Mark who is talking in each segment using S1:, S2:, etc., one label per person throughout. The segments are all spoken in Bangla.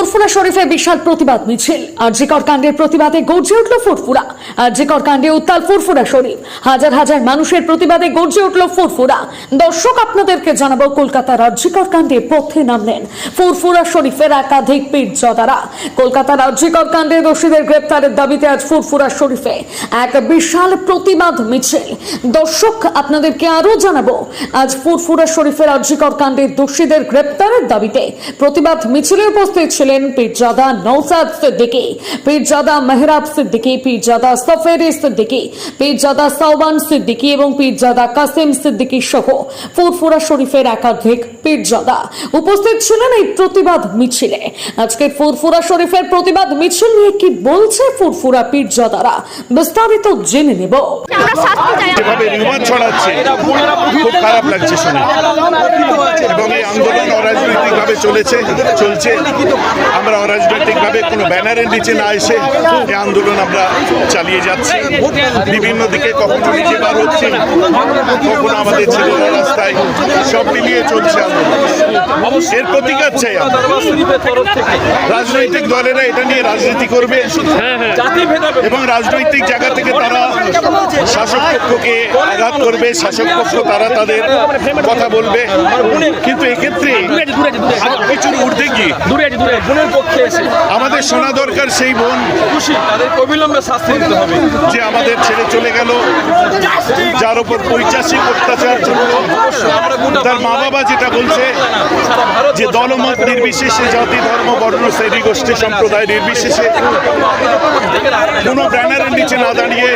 S1: ফুরফুরা শরীফে বিশাল প্রতিবাদ মিছিল। আরজিকর কাণ্ডের প্রতিবাদে গর্জে উঠল ফুরফুরা। আরজিকর কাণ্ডে উত্তাল ফুরফুরা শরীফ। হাজার হাজার মানুষের প্রতিবাদে গর্জে উঠল ফুরফুরা। দর্শক, আপনাদেরকে জানাবো, কলকাতার আরজিকর কাণ্ডে পথে নামলেন ফুরফুরা শরীফের একাধিক পীরজাদারা। কলকাতার আরজিকর কাণ্ডে দোষীদের গ্রেপ্তারের দাবিতে আজ ফুরফুরা শরীফে এক বিশাল প্রতিবাদ মিছিল। দর্শক, আপনাদেরকে আরো জানাবো, আজ ফুরফুরা শরীফের আরজিকর কাণ্ডে দোষীদের গ্রেপ্তারের দাবিতে প্রতিবাদ মিছিলে উপস্থিত ছিলেন পীরজাদা নওসাদ সিদ্দিকী, পীরজাদা মেহরাব সিদ্দিকী, পীরজাদা সফেরি সিদ্দিকী, পীরজাদা সাওবান সিদ্দিকী এবং পীরজাদা কাসিম সিদ্দিকী সহ ফুরফুরা শরীফের একাধিক পীরজাদা উপস্থিত ছিলেন এই প্রতিবাদ মিছিলে। আজকে ফুরফুরা শরীফের প্রতিবাদ মিছিল নিয়ে কি বলছে ফুরফুরা পীরজাদারা, বিস্তারিত জেনে নেব।
S2: যেভাবে রিউমার ছড়াচ্ছে, খুব খারাপ লাগছে শুনে। এবং এই আন্দোলন অরাজনৈতিকভাবে চলছে। আমরা অরাজনৈতিকভাবে কোনো ব্যানারের নিচে না এসে এই আন্দোলন আমরা চালিয়ে যাচ্ছি। বিভিন্ন দিকে কখনো নিজে বার হচ্ছে, কখনো আমাদের ছেলেরা রাস্তায়, সব মিলিয়ে চলছে আন্দোলন। এর প্রতিকার চাই। রাজনৈতিক দলেরা এটা নিয়ে রাজনীতি করবে এবং রাজনৈতিক জায়গা থেকে তারা শাসক পক্ষকে আঘাত করবে, শাসক পক্ষ তারা তাদের কথা বলবে। কিন্তু এক্ষেত্রে কিছুর ঊর্ধ্বে গিয়ে আমাদের শোনা দরকার সেই বোন তাদেরকে অবিলম্বে শাস্তি দিতে হবে, যে আমাদের ছেড়ে চলে গেল, যার উপর পৈশাচিক অত্যাচার চলল। তার মা বাবা যেটা বলছে যে দলমত নির্বিশেষে, জাতি ধর্ম বর্ণ শ্রেণী গোষ্ঠী সম্প্রদায় নির্বিশেষে কোনো ব্যানারের নিচে না দাঁড়িয়ে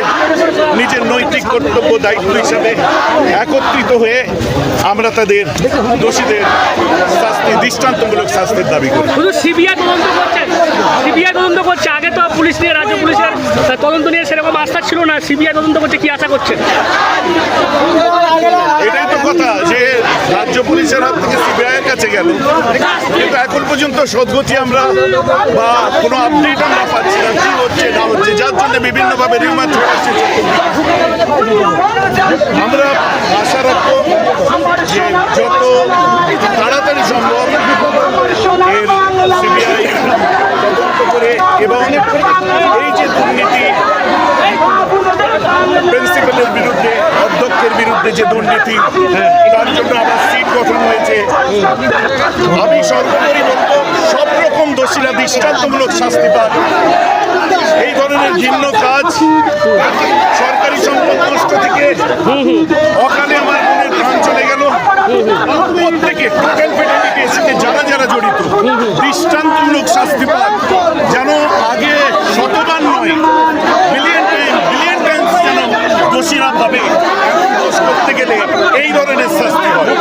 S2: নিজের নৈতিক কর্তব্য দায়িত্ব হিসাবে একত্রিত হয়ে আমরা তাদের দোষীদের শাস্তি, দৃষ্টান্তমূলক শাস্তির দাবি করি।
S3: শুধু সিবিআই তদন্ত করছে। আগে তো পুলিশ নিয়ে, রাজ্য পুলিশের তদন্ত নিয়ে সেরকম আস্থা ছিল না। সিবিআই তদন্ত করছে, কি আশা করছেন?
S2: এটাই তো কথা, যে রাজ্য পুলিশের হাত থেকে সিবিআই এর কাছে গেল, কিন্তু এখন পর্যন্ত সদগতি আমরা বা কোনো আপডেট আমরা পাচ্ছি না, কি হচ্ছে না হচ্ছে, যার জন্য বিভিন্নভাবে রিউমার ছড়াচ্ছে। আমরা আশা রাখবো যে যত তাড়াতাড়ি সম্ভব এর সিবিআই তদন্ত করে এবং এই যে দুর্নীতি, প্রিন্সিপালের বিরুদ্ধে, অধ্যক্ষের বিরুদ্ধে যে দুর্নীতি, তার জন্য আবার সিট গঠন হয়েছে। আমি সর্বোপরি বলবো, সব রকম দোষীরা দৃষ্টান্তমূলক শাস্তি পান। এই ধরনের ঘৃণ্য কাজ, সরকারি সম্পদ নষ্ট থেকে অকালে আমার বোনের প্রাণ চলে গেল, প্রত্যেকে টোটাল ফেটালিটি এসে যারা যারা জড়িত দৃষ্টান্তমূলক শাস্তি পান, যেন আগে শতবার নয় বিলিয়ন টাইমস যেন দোষীরা ভাবে এখন দোষ করতে গেলে এই ধরনের শাস্তি হয়।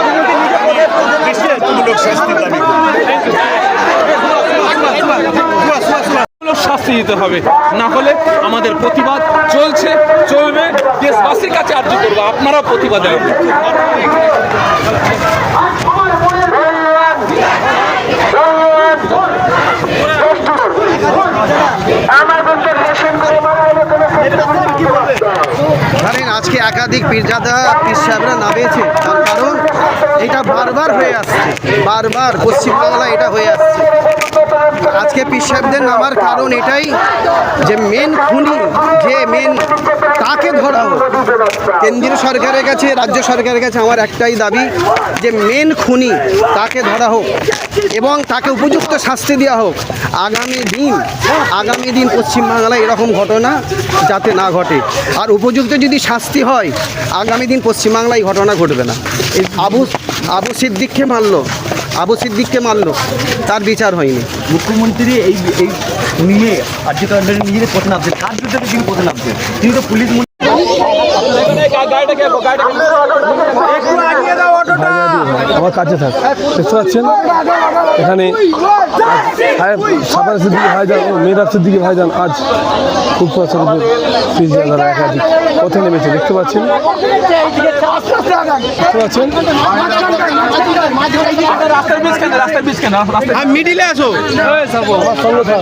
S2: দৃষ্টান্তমূলক শাস্তি দাবি
S4: শাস্তি দিতে হবে, না হলে আমাদের প্রতিবাদ চলবে, দেশবাসীর কাছে আর্জি করবো, আপনারা প্রতিবাদে
S5: জানেন, আজকে একাধিক পীরজাদা পীর সাহেবরা নামেছে, তার কারণ এটা বারবার হয়ে আসছে, বারবার পশ্চিমবাংলা এটা হয়ে আসছে। আজকে পীর সাহেবদের নামার কারণ এটাই যে মেন খুনি, যে মেন, তাকে ধরা হোক। কেন্দ্রীয় সরকারের কাছে, রাজ্য সরকারের কাছে আমার একটাই দাবি যে মেন খুনি তাকে ধরা হোক এবং তাকে উপযুক্ত শাস্তি দেওয়া হোক। আগামী দিন পশ্চিমবাংলায় এরকম ঘটনা যাতে না ঘটে, আর উপযুক্ত যদি শাস্তি হয়, আগামী দিন পশ্চিমবাংলায় ঘটনা ঘটবে না। আবু সিদ্দিককে মারলো, তার বিচার হয়নি।
S6: মুখ্যমন্ত্রী এই নিয়ে আজকে নিজেদের পথে নামছে, কার বিরুদ্ধে তিনি পথে নামছে? তিনি তো পুলিশ
S7: আমার কাছে থাক, দেখতে পাচ্ছেন এখানে সাবান সিদ্দিকী ভাইজান ও মেহরাব সিদ্দিকী ভাইজান আজ খুব পীরজাদারা একাধিক পথে নেমেছে। দেখতে পাচ্ছেন
S4: মিডিলে আসো,
S7: আমার সঙ্গে থাক।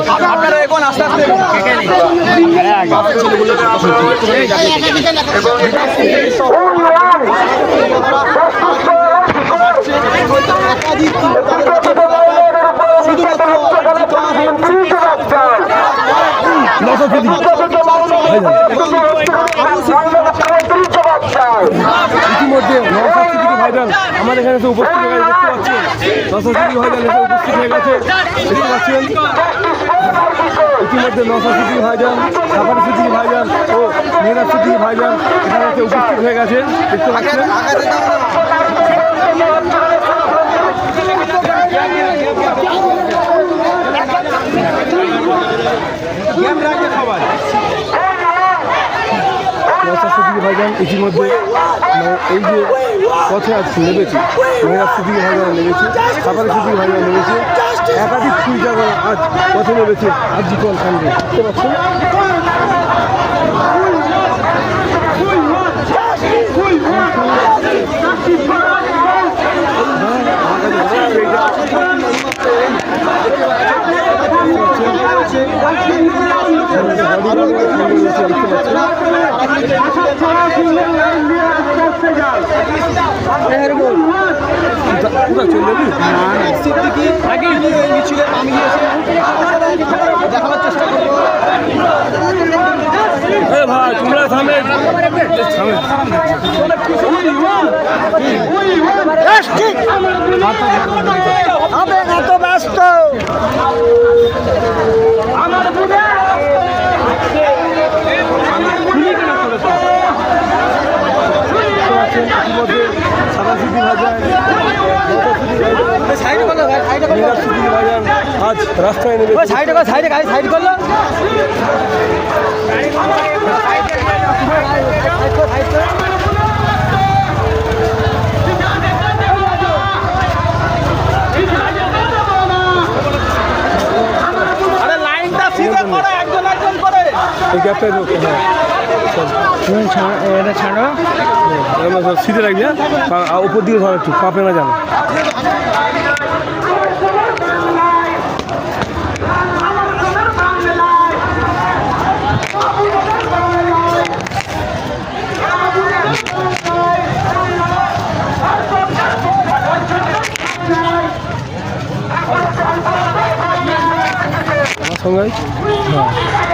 S7: ইতিমধ্যে নওশাদ সিদ্দিকী ভাইজান আমাদের এখানে এসে উপস্থিত হয়ে গেছে, দেখতে পাচ্ছেন। নওশাদ সিদ্দিকী ভাইজান এসে উপস্থিত হয়ে গেছে, দেখতে পাচ্ছেন। ইতিমধ্যে নওশাদ সিদ্দিকী ভাইজান, সাফারি সিদ্দিকী ভাইজান ও মেহরাজ সিদ্দিকী ভাইজান এখানে এসে উপস্থিত হয়ে গেছে, দেখতে পাচ্ছেন। নওশাদ সিদ্দিকী ভাইজান ইতিমধ্যে এই যে পথে আজ নেমেছে, মেহরাজ সিদ্দিকী ভাইজান নেমেছে, সাফারি সিদ্দিকী ভাইজান নেমেছে, একাধিক পীরজাদা আজ পথে নেমেছে আরজি কর কাণ্ডে, দেখতে পাচ্ছেন।
S5: দেখাবার চেষ্টা করবো।
S7: ভাই তোমরা সামনে
S5: এত ব্যস্ত
S7: আজ রাস্তায় নেমে
S5: সাইডে গাড়ি সাইড করলো।
S7: এই গ্যাপটাই ঢোকে, হ্যাঁ
S3: এটা ছাড়ো,
S7: সিধে রাখবি, হ্যাঁ উপর দিকে ধর একটু, কাঁপে না জানো। আমার সঙ্গে হ্যাঁ